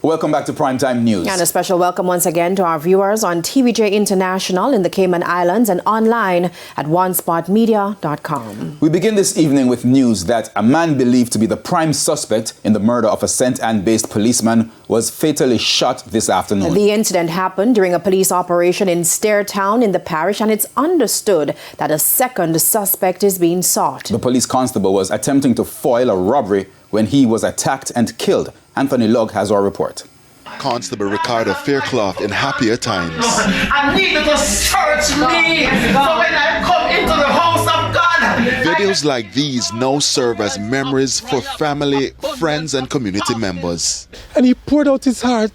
Welcome back to Primetime News. And a special welcome once again to our viewers on TVJ International in the Cayman Islands and online at onespotmedia.com. We begin this evening with news that a man believed to be the prime suspect in the murder of a St. Anne-based policeman was fatally shot this afternoon. The incident happened during a police operation in Stairtown in the parish, and it's understood that a second suspect is being sought. The police constable was attempting to foil a robbery when he was attacked and killed. Anthony Lugg has our report. Constable Ricardo Fairclough in happier times. I need you to search me so when I come into the house of God. Videos like these now serve as memories for family, friends, and community members. And he poured out his heart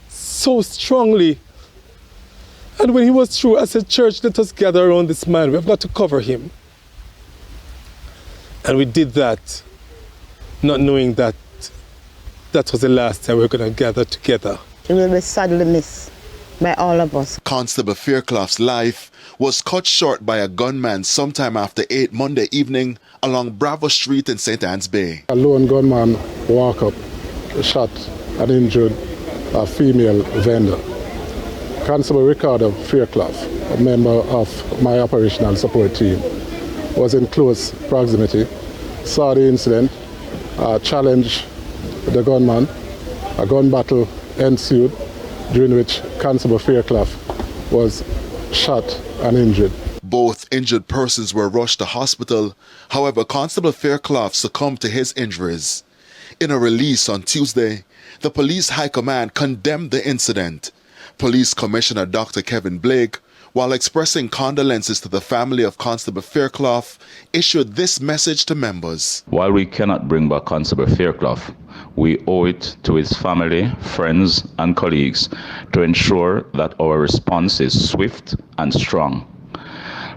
so strongly. And when he was through, I said, church, let us gather around this man. We've got to cover him. And we did that, not knowing that that was the last time we were going to gather together. He will be sadly missed by all of us. Constable Fairclough's life was cut short by a gunman sometime after 8 Monday evening along Bravo Street in St. Anne's Bay. A lone gunman walked up, shot and injured a female vendor. Constable Ricardo Fairclough, a member of my operational support team, was in close proximity, saw the incident, challenged the gunman. A gun battle ensued, during which Constable Fairclough was shot and injured. Both injured persons were rushed to hospital. However, Constable Fairclough succumbed to his injuries. In a release on Tuesday, the police high command condemned the incident. Police Commissioner Dr. Kevin Blake, while expressing condolences to the family of Constable Fairclough, issued this message to members. While we cannot bring back Constable Fairclough, we owe it to his family, friends, and colleagues to ensure that our response is swift and strong.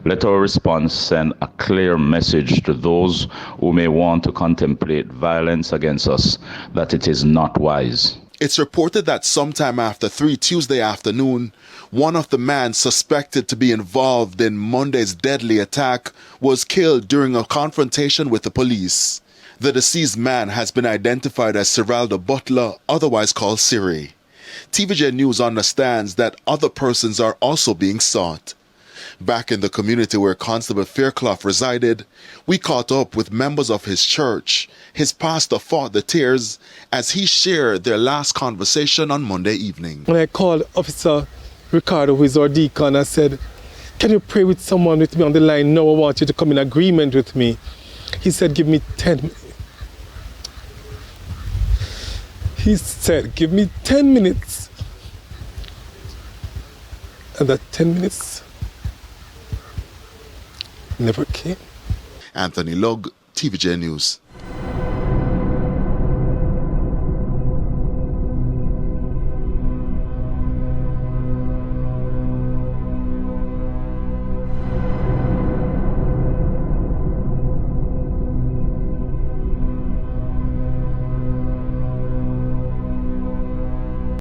Let our response send a clear message to those who may want to contemplate violence against us that it is not wise. It's reported that sometime after 3 Tuesday afternoon, one of the men suspected to be involved in Monday's deadly attack was killed during a confrontation with the police. The deceased man has been identified as Ciraldo Butler, otherwise called Siri. TVJ News understands that other persons are also being sought. Back in the community where Constable Fairclough resided, we caught up with members of his church. His pastor fought the tears as he shared their last conversation on Monday evening. When I called Officer Ricardo, who is our deacon, I said, can you pray with someone with me on the line? No, I want you to come in agreement with me. He said, give me 10 minutes. He said, give me 10 minutes. And that 10 minutes never came. Anthony Lugg, TVJ News.